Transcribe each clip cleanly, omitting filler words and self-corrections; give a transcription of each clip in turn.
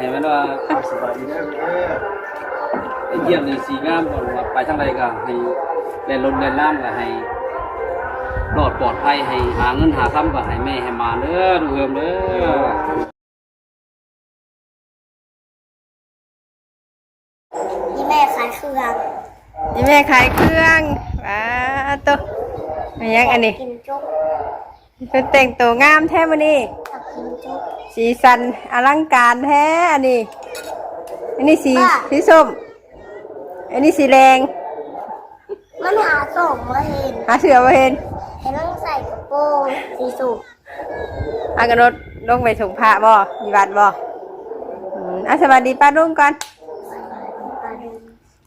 เห็นไหมว่าสบายดีไอ้เยี่ยมในสีงามก่อนว่าไปทางใดก็ให้เล่นรถเล่นน้ำก็ให้ปลอดภัยให้หาเงินหาคำก็ให้แม่ให้มาเด้อดูเอิมเด้อนี่แม่ขายเครื่อง นี่แม่ขายเครื่องตัวยังอันนี้ กินจุ๊บ เป็นแต่งตัวงามแท้มันนี่ กินจุ๊บ สีสันอลังการแท้อันนี้สีส้มอันนี้สีแดง มันหาส่งมาเห็น หาเสือมาเห็น เห็นต้องใส่กระโปรงสีสุก อากระโดดลงไปส่งพระบ่มีบัตรบ่สวัสดีป้าลุงก่อน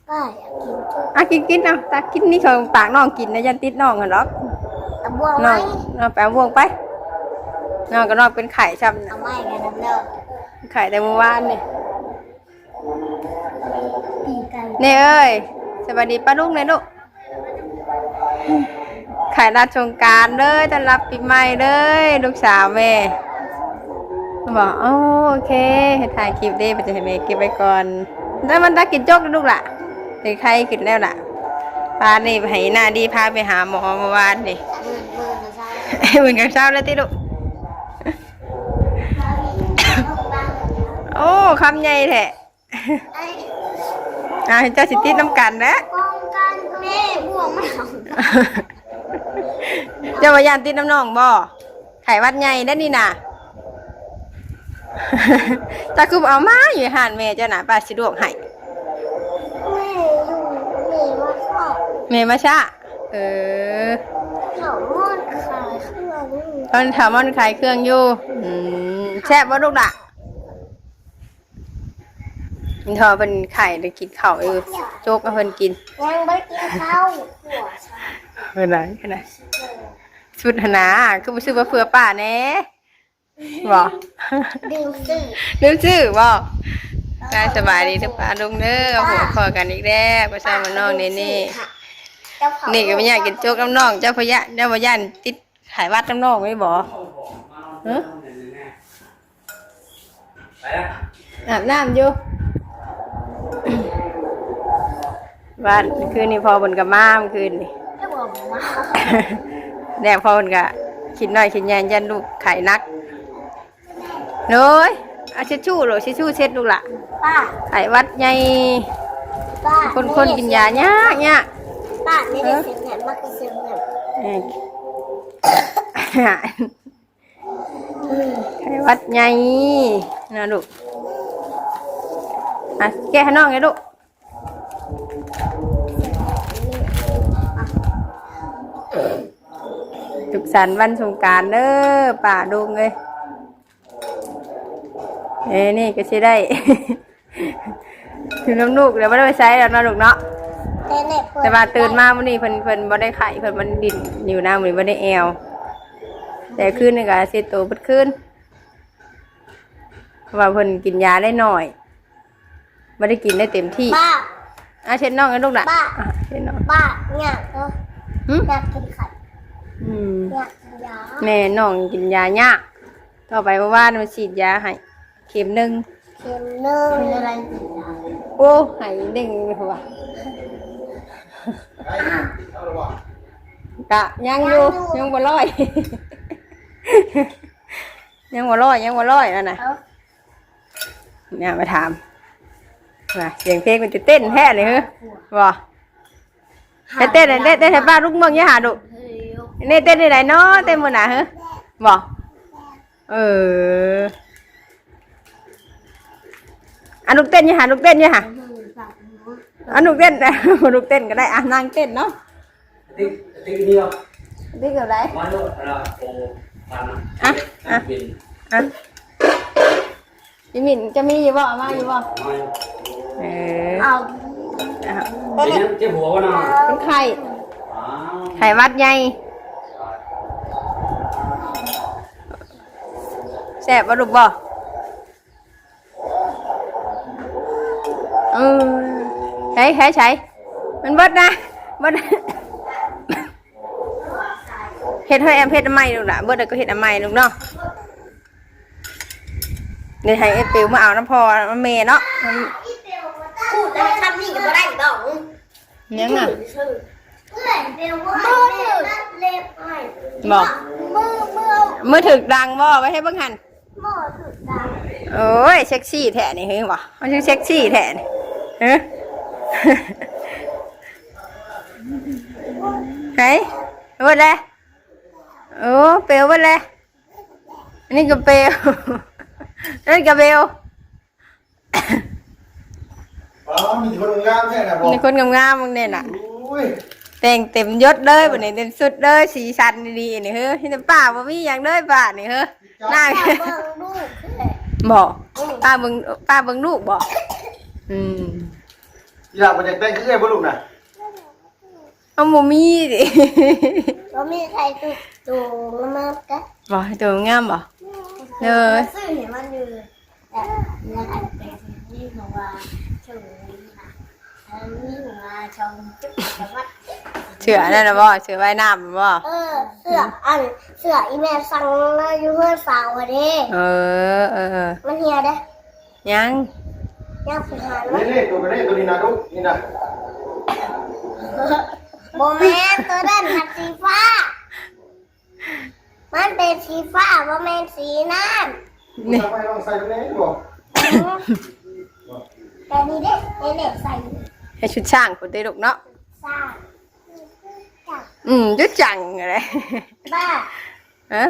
ป้าอยากกินจุ๊บ กินเอาตากินนี่ของปากน้องกินนะยันติดน้องกันหรอก ตะบวงไหม น้องแปลวงไปน้องก็น้องเป็นไข่ช้ำ เอาไม้กันน้ำเลิศ ไข่แต่เมื่อวานนี่ ตีกัน นี่เอ้ยสวัสดีป้าลุงเลยลูกไข่รับสงกรานต์เลยต้อนรับปีใหม่เลยลูกสาวแม่บอกโอเคให้ถ่ายคลิปดิไปจะให้แม่เก็บไว้ก่อนแล้วมันได้กินโจ๊กลูกล่ะเด็กใครกินแล้วล่ะพานี่ไปหน้าดีพาไปหาหมอเมื่อวานนี่ มือมาใส่ เหมือนกับเช้าแล้วที่ลูกโอ้คำใหญ่แท้ ไอ้ เจ้าสิติดน้ำกันนะ ป้องกันแม่บวงไม่เอา เจ้าว่ายานติดน้ำน้องบ่ไข่วัดใหญ่ได้นี่น่ะ ตาคือเอามาอยู่หานแม่เจ้าน่ะป้าสิดวกให้ แม่อยู่แม่มาชอบ แม่มาชะเขามอนขายเครื่อง ตอนแถวมันขายเครื่องอยู่แซ่บบ่ลูกล่ะทอเป็นไข่ได้กินข้าวโจ๊กเอาเพิ่นกิน ยังไม่กินข้าวหัว เพิ่นไหนสุดหนาคือบ่ซื้อมาเผื่อป้าแน่บ่ ดื่มสื่อ ลืมชื่อบ่กายสบายดีทุกป้าลุงเด้อหัวคอกันอีกแล้วประชาชนน้องนี่นี่ก็ไม่อยากกินโจ๊กน้ำน้องเจ้าพญาเจ้าพญาติดหายวัดน้ำน้องไม่บ่ฮะอาบน้ำอยู่บ้านคืนนี้พอบนกับม่ามคืนนี่ ไม่บอกว่า แดกพอบนกับคิดน้อยคิดใหญ่ยันลูกไข่นักเลยเอาเช็ดชู้หรอเช็ดชู้เช็ดลูกละ ป้า ไข่วัดใหญ่ ป้า คนกินยาเนี่ย ป้าไม่ได้เสียเงินมากกว่าเสียเงิน ไข่วัดใหญ่นะลูกแกะให้น้องไงลูกสุขสันต์วันสงกรานต์เด้อป่าดุงเลยนี่ก็ใช้ได้ ถึงน้ำลูกเดี๋ยวไม่ได้ไปใช้แล้วนะลูกเนาะแต่ว่าตื่นมาวันนี้เพิ่นบ่ได้ไข่เพิ่นมันดินอยู่หน้ามือบ่ได้แอวแต่คืนนี่ก็เสียตัวเบิดคืนเพราะว่าเพิ่นกินยาได้หน่อยไม่ได้กินได้เต็มที่ ป้า เช็ดน้องกันลูกน่ะ ป้า เช็ดน้อง ป้าเนี่ยอยากกินไข่อยากกินยา แม่น้องกินยายากต่อไปเมื่อวานมันฉีดยาให้เข็มหนึ่ง เค็มเนยเป็นอะไร โอ้ให้เด้งหัวกะยังอยู่ยังบ่ร้อย ยังบ่ร้อยนั่นน่ะเนี่ยมาถามว่าเสียงเพลงมันจะเต้นแท้เลยเหรอบ่ให้เต้นให้ป้าลูกเมืองอย่าหาดุนี่เต้นได้ไหนเนาะเต้นมื้อหน้าเหรอบ่อันลูกเต้นอย่าหาลูกเต้นอย่าหาอันลูกเต้นลูกเต้นก็ได้นั่งเต้นเนาะ ติ๊กเดียว ติ๊กเกือบไร วันโลละโอ้พันเป็น พี่หมิ่นจะมีอยู่บ่มาอยู่บ่เอา เป็นเจ็บหัววะเนาะ เป็นไข่วัดใหญ่แซ่บบ่ลูกบ่ใช้มันเบิดนะเบิดเฮ็ดให้แอมเฮ็ดใหม่ลูกล่ะเบิดก็เฮ็ดใหม่ลูกเนาะ เดี๋ยวให้ไอ้ปิวมาเอาน้ำพอน้ำเมย์เนาะ พูดได้คำนี้ก็บ่ได้ดอก ยังอ่ะ เพื่อนเดียวว่าเล็บให้ บอก มือถึกดังบ่ไว้ให้เบิ่งหัน หม้อสุดดัง โอ้ยเซ็กซี่แท้นี่เฮ้ยบ่มันชื่อเซ็กซี่แท้นี่เฮ้ยไหนเบิดเลยโอ้เปลวเบิดเลยอันนี้ก็เปลวนั่นก็เปลว อ๋อมีคนงามแค่ไหนบอก นี่คนงามๆมึงเนี่ยน่ะ อุ้ย แต่งเต็มยศเลยบัดนี้เต็มสุดเลยสีสันดีๆนี่เฮ้ยแต่ป้าบ่มีหยังเลยป้านี่เฮ้ยหน้า เบิ่งลูก บอกป้าเบิ่งลูกบอกอืม อยากมาจากได้คือไอ้บ่ลูกน่ะ เอาบ่มีดิ ก็มีใครตุกตูมากกะ บอกให้ตัวงามบ่เด้อ ซื้อเห็นมันอยู่แต่เนี่ยค่ะเป็นนี่ของว่าชงนี่ค่ะอันนี้ของว่าชงจุ๊บแต่ว่า เชื่อนั่นน่ะบ่เชื่อว่ายน้ำบ่ เสืออีแม่สั่งมาอยู่เพื่อนสาวอะเด้ เออ มันเฮียเด้ ยัง อยากฝึกหามัน นี่ตัวนี้ตัวนี้นะลูกนี่นะ โบแมนตัวด้านหัดสีฟ้า มันเป็นสีฟ้าโบแมนสีน้ นี่ ทำไมต้องใส่ตัวนี้บอก ำแต่นี่เด็กเด็กใส่ ให้ชุดช่างพุ่นได้ลูกเนาะ ซ่าจับ จุดจังอะไร ป้า ฮะ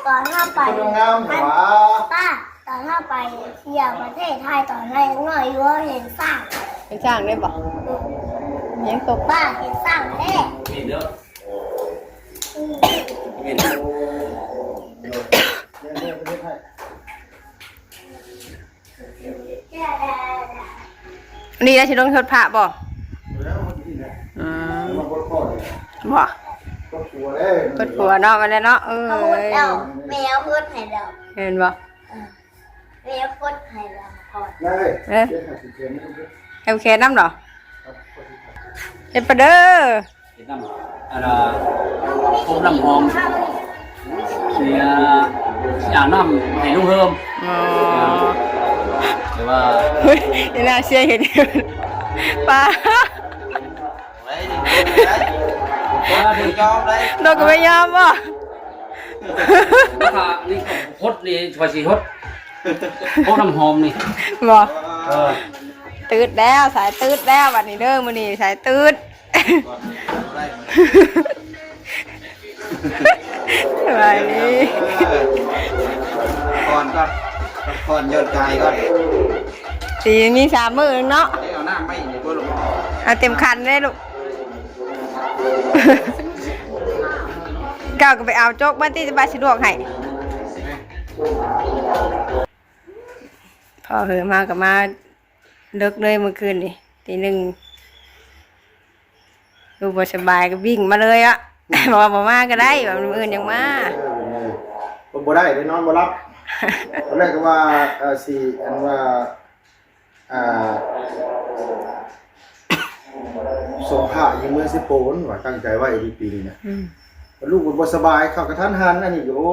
ตอนเข้าไป คนงามหัว ป้าตอนเข้าไปเที่ยวประเทศไทยตอนแรกหน่อยอยู่ว่าเห็นสร้าง เป็นช่างได้บ่ยังตก ป้าเห็นสร้างแน่ มีเด้อมี เนี่ยประเทศไทย นี่นะสิลงโทษพระบ่ แล้วมันที่ไหน อืม มาบดคอเลย บ่ ก็กลัวเลย กดผัวเนาะมาแล้วเนาะเอ้ เขาพูด ย เดาแมวพูดให้เรา เห็นบ่ แมวพูดให้เราก่อน ได้เอ๊ะสิเกมนี่ แฮมแคนน้ำเหรอเฮ็ดปะเด้อ เห็นน้ำอะไรพวกน้ำหอมเสียอย่างน้ำให้ลูกเฮิม อ๋อ แต่ว่า เฮ้ยเดี๋ยวน่าเชื่อเห็นป้า โดนก็ไม่ยอมว่ะ ราคานี่ฮดนี่ชอยสีฮดพวกน้ำหอมนี่ บอก เออ ตืดแล้วสายตืดแล้ววันนี้เด้อมื้อนี้สายตืดอะไรนี่ ก่อนยอดกายก่อน สีมี3 มื้อเนาะ เอาหน้าไม่ในตัวลูก เอาเต็มคันเลยลูกก้าวก็ไปเอาโจ๊กบ้านที่จะบาสิลวกให้พอเหอะมากับมาเลิกเลยเมื่อคืนนี่ตี 1ดูบ่สบายก็วิ่งมาเลยอะ บอกว่าบ่มาก็ได้แบบมื้ออื่นยังมา ผมบ่ได้ได้นอนบ่รับตอนแรกก็ว่าสิอันว่าส่งผ้าอยู่เมืองสิโปนว่าตั้งใจไว้อีปีนี้นะ ลูกบ่สบายเข้ากระทันหันอันนี้โอ้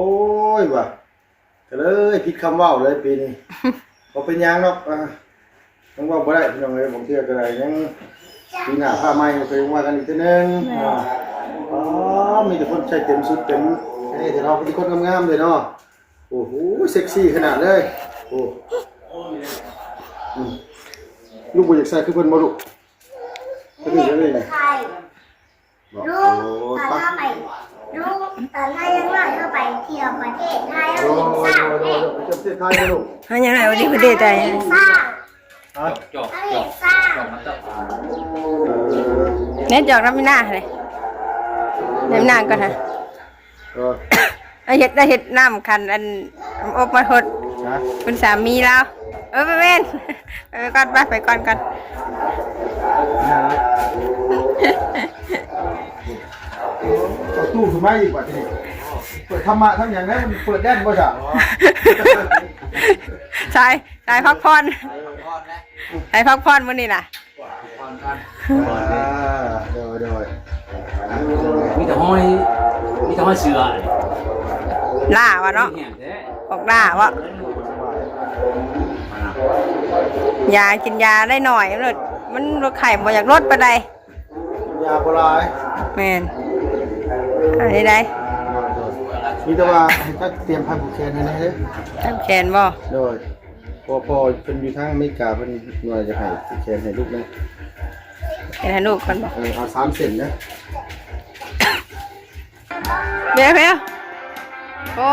ยว่ะก็เลยผิดคำเว้าเลยปีนี้ บ่เป็นหยังหรอกต้องเว้าบ่ได้พี่น้องเอ้ยบางเทื่อก็ได้ยังปีหน้าผ้าใหม่ก็ยังว่ากันอีกเทื่อนึงอ๋อมีแต่คนใช้เต็มสุดเต็มนี่แต่เราเป็นคนงามๆเลยเนาะโอ้โหเซ็กซี่ขนาดเลยโอ้ลูกบ่อยากใส่คือเพิ่นบ่ลูกก็นี่เลยนี่ ใครลูกตอนเข้าไปลูกตอนยังน้อยเข้าไปเที่ยวประเทศไทย โอ้ เห็นสร้าง โห แน่ ประเทศไทยนะลูก อันยังไงวันนี้ประเทศไทย เห็นสร้าง ฮะ จอก เห็นสร้าง มันจะ เน็ตจอกน้ำมีหน้าเลยน้ำหน้าก่อนฮะ เออ ไอเห็ดน้ำคันอันอบมาหด นะ คุณสามีแล้วไปเว้นไปก่อนไปก่อนกัน เอาตู้ขึ้นมาอีกว่าทีนี้เปิดธรรมะทั้งอย่างนั้นมันเปิดแน่นบ่จ้ะ สายพักผ่อนสายพักผ่อนมื้อนี้น่ะ เดี๋ยว มีแต่ห้อยเสือ ล่าวะเนาะ แห้งแท้ ออกล่าวะ ยากินยาได้หน่อยมันรถไข่บ่อยากลดไปใด ยาโบราณ แม่นอันนี้ได้ มีแต่ว่าให้ก็เตรียมพันผูกแขนให้นะเฮ้ย ทำแขนบ่ โดยพอเป็นอยู่ทางอเมริกาเป็นหน่วยจะให้ผูกแขนให้ลูกนะ เห็นให้ลูกก่อนบ่ เอา3 เส้นนะ เดี๋ยวโอ้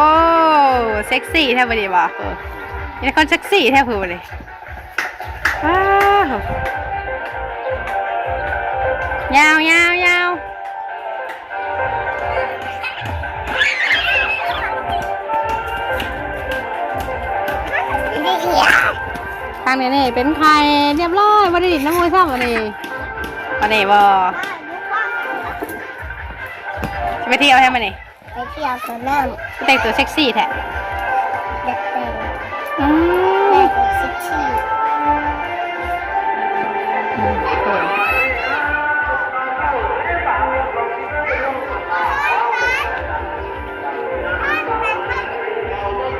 เซ็กซี่แท้บ่ดีบ่นี่คนเซ็กซี่แท้ผู้บ่ดีว้าวยาวยาวทางนี้นี่เป็นใครเรียบร้อยบ่ได้ดินน้ำมือซ้ำวันนี้บ่จะไปเที่ยวใช่ไหมนี่ ไปเที่ยวสวนน้ำ แต่งตัวเซ็กซี่แท้ เด็กแต่ง อืม เด็กซิกซี่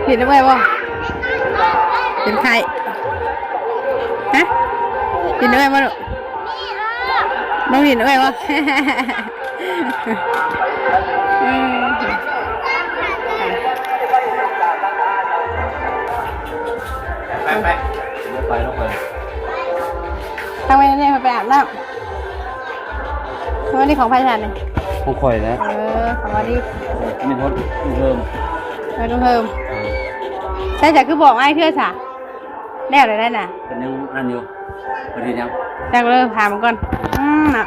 เห็นได้ไหมบ่เป็นใครฮะเห็นได้ไหมบ่ลูกน้องเห็นได้ไหมบ่ไป เราไป ทำไมเนี่ยไปอาบน้ำวันนี้ของพายชันนี่ ห้องข่อยนะ ของวันนี้ มีรถเริ่ม ต้องเพิ่มใช่จ้ะคือบอกไอ้เพื่อจ้ะแน่เลยได้น่ะ เป็นยังนั่นอยู่ประเด็นยัง จังเลยถามก่อนน่ะ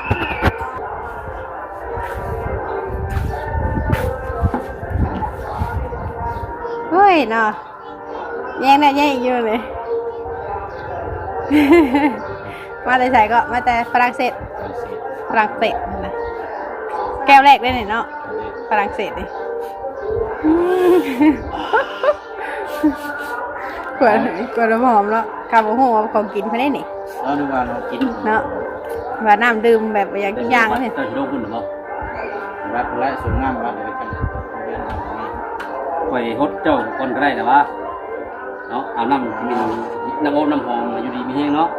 เฮ้ยเนาะแย่งเนี่ยแย่งอีกอยู่เลย มาแต่ใส่ก็มาแต่ฝรั่งเศสนะแก้วแรกได้เนี่ยเนาะฝรั่งเศสนี่กวดน้ำหอมแล้วคาร์โบโฮของกินเขาได้นี่ เราดูว่าเรากิน เนาะว่าน้ำดื่มแบบอย่างทุกอย่างเลย เจ้าโดนคุณหรือเปล่า วัดและสูงน้ำวัดอะไรกัน ข่อยฮดเจ้าคนก็ได้แต่ว่าเนาะเอาน้ำมีน้ำอบน้ำหอมอยู่ดีมีแห้งเนาะ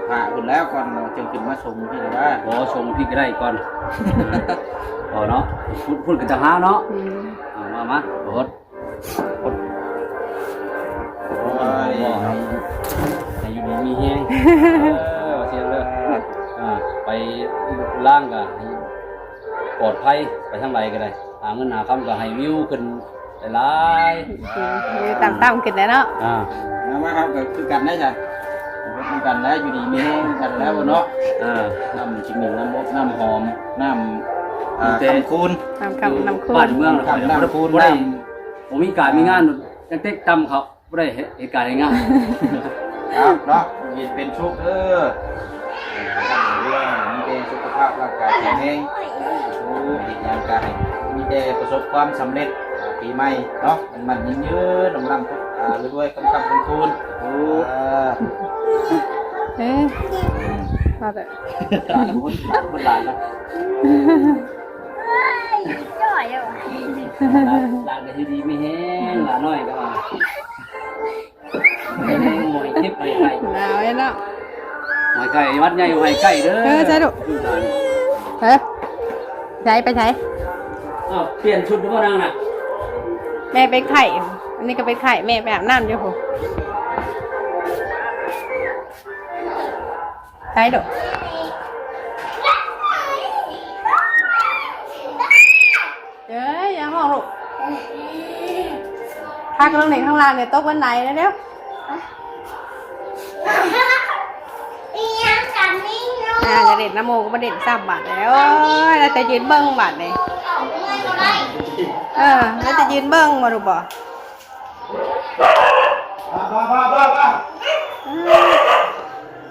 ผ่าคุณแล้วก่อนเราจึงขึ้นมาชมให้เลยว่า ขอชงพี่ก็ได้ก่อนพอเนาะพูดกันจังห้าเนาะมาฮด โอ้ย ให้อยู่ดีมีแห้งเสียเลยไปล่างก็ปลอดภัยไปทางไรก็ได้หาเงินหาคำก็ให้วิวขึ้นหลาย ต่ำๆขึ้นแล้วเนาะ นะว่าครับก็คือกันได้ใช่กันแล้วอยู่ดีมีแห้งกันแล้วเนาะน้ำจิ้มน้ำมกน้ำหอมน้ำคำคูณ น้ำคูณ บ้านเมืองเรา น้ำคูณ บ่ได้ น้ ผมมีการมีงานจังเต็กตำเขาบ่ได้เหตุการณ์งาน ำครับเนาะยินเป็นชุกเรื่องมันเป็นสุขภาพร่างกายแข็งแรงอีกอย่างกายมีแต่ประสบความสำเร็จปีใหม่เนาะมันยืนลำทุกรวยๆคำคูณมาแต่ คนหลานนะ จ่อยอ่ะ หลานก็ดีไม่แห้งหลานน้อยก็ไม่แห้งหมอยทิพย์ไปไก่ หนาวเนาะ หอยไก่วัดใหญ่หอยไก่เด้อ ใช่ดุใช้ไปใช้ เปลี่ยนชุดหรือเปล่านางน่ะ แม่เป็นไข่อันนี้ก็เป็นไข่แม่ไปอาบน้ำอยู่ผมใช้ดุอย่าห้องลูกพักตรงไหนข้างล่างเนี่ยโต๊ะวันไหนแล้วเดี๋ยว อีหยังกันนี่เนาะ จะเด็ดน้ำโมก็มาเด็ด3 บาทแล้วแล้วจะยืนเบิ้งบาทเลยแล้วจะยืนเบิ้งมาดูบ่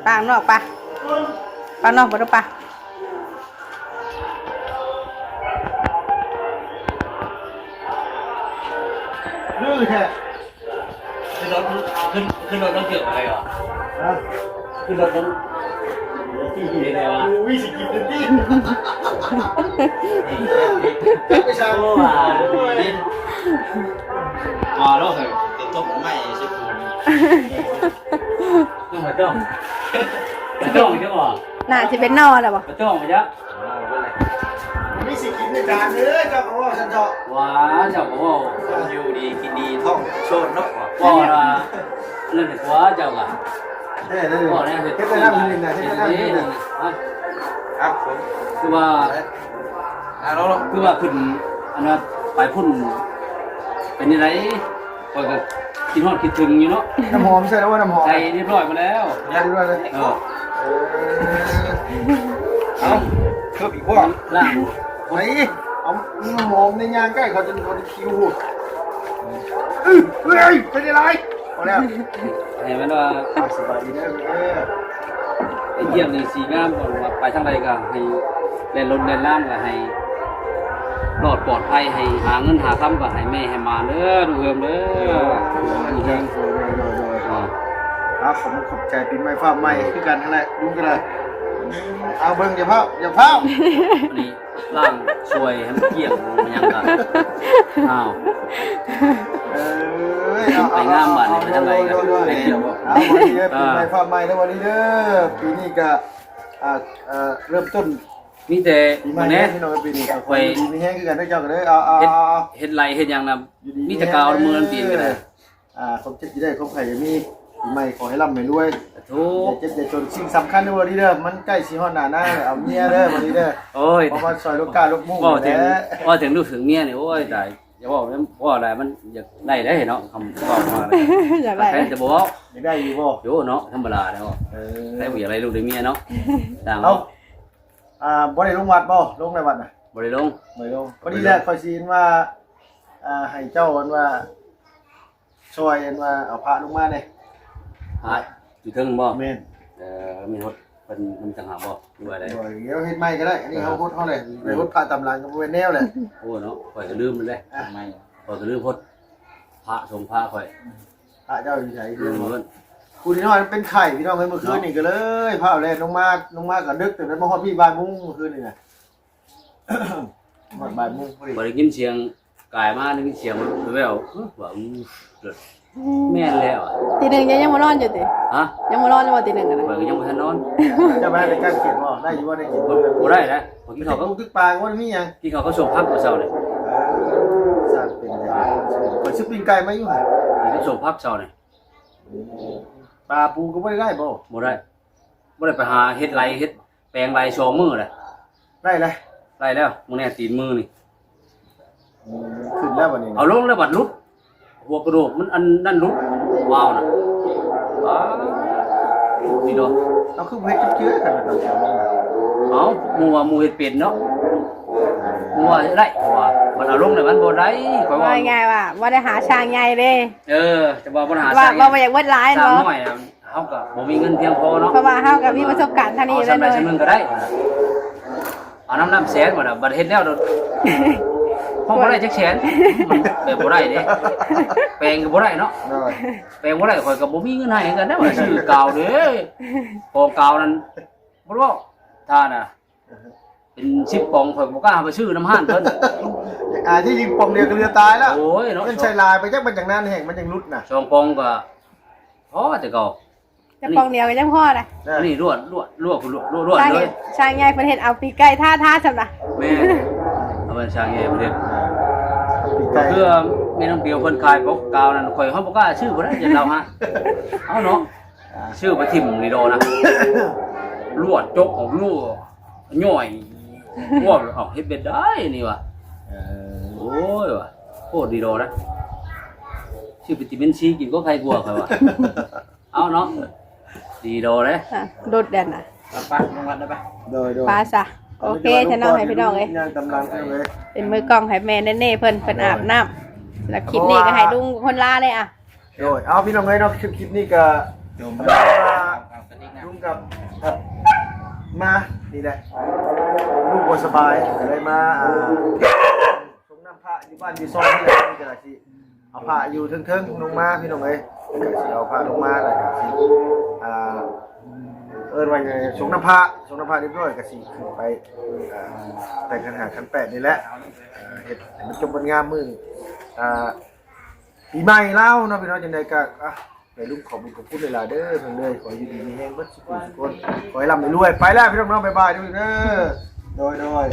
ปางนอกปะปางนอกบ่ดูปะ ดื้อแท้ ขึ้นรถต้องเกี่ยวอะไรหรอขึ้นรถต้องนี่ไงวะ วิสิกินเป็นที่ไม่ใช่ โอ้ยดิน อ๋อแล้วเคยติดต้มไม่ใช่คูณ ต้องมาจ้องมาจ้องใช่ป่ะ น่าจะเป็นนอแล้วบ่ มาจ้องไปจ้ะ มีสิกินในจานเด้อเจ้าของว่าฉันเจาะ ว้าเจ้าบอกว่า อยู่ดีกินดีท่องโชดเนาะ ว่าเรื่องหัวเจ้าก่ะ เด้อเด้อ ว่าเนี่ย เฮ็ดไปน้ำนิดน่ะเฮ็ดไปน้ำนิดน่ะ ครับผม คือว่า เราลอง คือว่าขึ้นอันนั้นไปพุ่นเป็นยังไงก็คิดฮอดคิดถึงอยู่เนาะ น้ำหอมใช่แล้วว่าน้ำหอม ใส่เรียบร้อยมาแล้ว ยัดด้วยเลย เออ เอาเพิ่มอีกพวก ล่าง ไหนเอาน้ำหอมในยางใกล้เขาจะคิวเฮ้ยเป็นอะไรพอแล้ว เห็นไหมว่า สบายดีเด้อ ไอ้เยี่ยมนี่สีงามก่อนว่าไปทางใดก็ให้เล่นรถเล่นล่างก็ให้รอดปลอดภัยให้หาเงินหาคำก็ให้แม่ให้มาเด้อดูเฮิมเด้อนี่เอง เอาผมขอบใจปีใหม่ฟ้าใหม่คือกันนั่นแหละลุงกันเลยเอาเบิ่งอย่าเผาอย่าเผา อันนี้ล่างช่วยให้มันเกี่ยงมันยังกันอ้าว เอาวันนี้เด้อปีใหม่ฟ้าใหม่แล้ววันนี้เด้อปีนี้ก็เริ่มต้น มีแต่ ปีใหม่ มัน แน่ แน่ พี่น้องปีนี้ไปมีแห้งคือกันได้เจ้ากันเด้อเอา เฮ็ดไรเฮ็ดหยังนะมีแต่กาวมือมันตีนกันเลย ผมจะได้ครบไข่มีปีใหม่ขอให้ร่ำให้รวย ทุก อย่าเจ็บอย่าจนสิ่งสำคัญในวันนี้เด้อมันใกล้สิฮอดหน้าหน้าเอาเมียเด้อวันนี้เด้อ โอ้ย เพราะว่าซอยลูกกาลูกมุ่ง ว่าถึง แหละ ว่าถึงลูกถึงเมียเนี่ยโอ้ยได้อย่าบอกว่าอะไรมันอยากได้ได้เนาะคำบอกมาเลย อยากได้ ใครจะบอกว่า ยังได้อยู่บ่ โยเนาะธรรมดาเนาะใครบ่อยากได้ลูกได้เมียเนาะต่าง เอาบ่ได้ลงวัดบ่ลงในวัดน่ะ บ่ได้ลง บ่ได้ลงพอดีแหละคอยซีนว่าให้เจ้าวันว่าช่วยอันว่าเอาพระลงมาเด้ หาอยู่ถึงบ่ แม่น มีรถเป็นมันจังหาบ่อยู่อะไร เดี๋ยวเฮ็ดใหม่ก็ได้อันนี้เฮาโคตรเฮาเลยรถพระตำรางก็บ่เป็นแนวแหละ โอ้เนาะข่อยก็ลืมมันเลย ไม่ ข่อยก็ลืมพดพระทรงพระข่อย พระเจ้าอยู่ไส ลืมเหมือน คุณนี่น้อยเป็นไข่พี่น้องเมื่อคืนนี่ก็เลยพาเอาแล่นลงมาก็ดึกแต่นั้นมาฮอดพี่บ้านมุ้งเมื่อคืนนี่น่ะ ฮอดบ้านมุ้งพอดี บ่ได้ยินเสียงกายมาได้ยินเสียงแววว่าเกิดแม่นแล้วอ่ะ ตีหนึ่งยังมานอนอยู่ติ ฮะ ยังมานอนอยู่ว่าตีหนึ่งกันนะ ข่อยก็ยังบ่ทันนอน จะมาในการเขียนบ่ได้อยู่ว่าได้กิน บ่ได้นะข่อยกิน เขา ข้าว ก็ ก็ ตึกปลาว่ามีหยัง กินข้าวก็ส่งพักมื้อเช้านี่ สร้างเป็นอะไรคนซื้อปิ้งไก่มาอยู่หั่น กินข้าวส่งพักเช้านี่ ปลาปูก็บ่ได้บ่ บ่ได้บ่ได้ไปหาเฮ็ดไรเฮ็ดแปลงไรสองมื้อเลย ได้เลย ไรแล้วมื้อนี้ตีนมือนี่ ขึ้นแล้ววันนี้ เอาลงแล้วบัดลุดหัวกระดูกมันอันนั่นลุดว้าวน่ะว้าวนี่ดอก เอาคือเฮ็ดเจื้อกันตอนเช้า เอาหมู่ว่าหมู่เฮ็ดเป็นเนาะหมู่ว่าได้ว่ามันเอาลงแล้วมันบ่ได้ข่อยว่า ว่าง่ายว่าว่าได้หาช่างใหญ่เด้ จะบอกปัญหา ว่า สร้าง ว่าอยากเวดร้าย สร้าง เนาะ น้อยนะเฮาก็บ่มีเงินเพียงพอเนาะ เพราะว่าเฮากับมีประสบการณ์ทางนี้ เอา ได้ สำ เล ได้ ย สำนึงก็ได้เอาน้ำแสนบ่น่ะบัดเฮ็ดแล้วโดนห้องบ่ได้จักแสนมันแบบบ่ได้เด้แปลงก็บ่ได้เนาะ ได้ แปลงบ่ได้ข่อยก็บ่มีเงินให้กันเด้อว่าซื้อกาวเด้อโปรงกาวนั้นบ่รู้ท่าน่ะเป็น10ปองข่อยบ่กล้าไปซื้อน้ำห้านเพิ่น ที่ยิงปมเดียวก็เรือตายแล้ว โอ้ยเนาะ มันใช้ลายไปจักมันจังนั้นแห่งมันจังรุดน่ะ สองปองก็พอแต่ก็ จะปองเดียวกันยังพ่อนะ อันนี้รวดช่าง เล ใหญ่ ย ช่างใหญ่เพิ่นเฮ็ดเอาปีกไก่ท่าสำหรับ แม่เอาเป็นช่างแย่ประเทศ ปีไก่ เพื่อแม่น้องเปียวเพิ่นขายปกกาวนั่นข่อยเฮาบ่กล้าชื่อบ่ได้จะเราฮะเอาเนาะชื่อไปทิ่มนี่โดนะลวดจกของลูกย่อยว่าเอาเฮ็ดเบ็ดได้นี่ว่ะโอ้ยว่ะโคตรดีโดนะชื่อวิตามินซีกินก็ใครกลัวเขาว่ะเอาเนาะดีโดเลย โดดเด่นน่ะ ไปลงวัดได้ปะ โดย ปลาซะโอเคฉันเอาให้พี่น้องเอ้ย งานกำลังเลย เป็นมือกล้องให้แม่เน่ๆเพิ่นอาบน้ำแล้วคลิปนี้ก็ให้ลุงคนลาเลยอ่ะ โดยเอาพี่น้องเอ้ยเนาะคลิปนี้ก็ โยม ลุงกับมานี่แหละลูกบ่สบายก็เลยมาส่งน้ำพระอยู่บ้านอยู่ซอยนี่แหละนี่ก็สิเอาพระอยู่เทิงๆลงมาพี่น้องเอ้ยก็สิเอาพระลงมาแล้วก็สิเอิ้นว่าไงส่งน้ำพระเรียบร้อยก็สิขึ้นไปแต่งขันหาขันแปดนี่แหละเฮ็ดให้มันจบงามมือปีใหม่แล้วเนาะพี่น้องจังได๋ก็ ให้ลูกขอบคุณขอบคุณหลายๆเด้อเพิ่นเลยขออยู่ดีมีแฮงเบิดสุขสุขคนขอให้ร่ำให้รวยไปแล้วพี่น้องๆบ๊ายบายเด้อโดย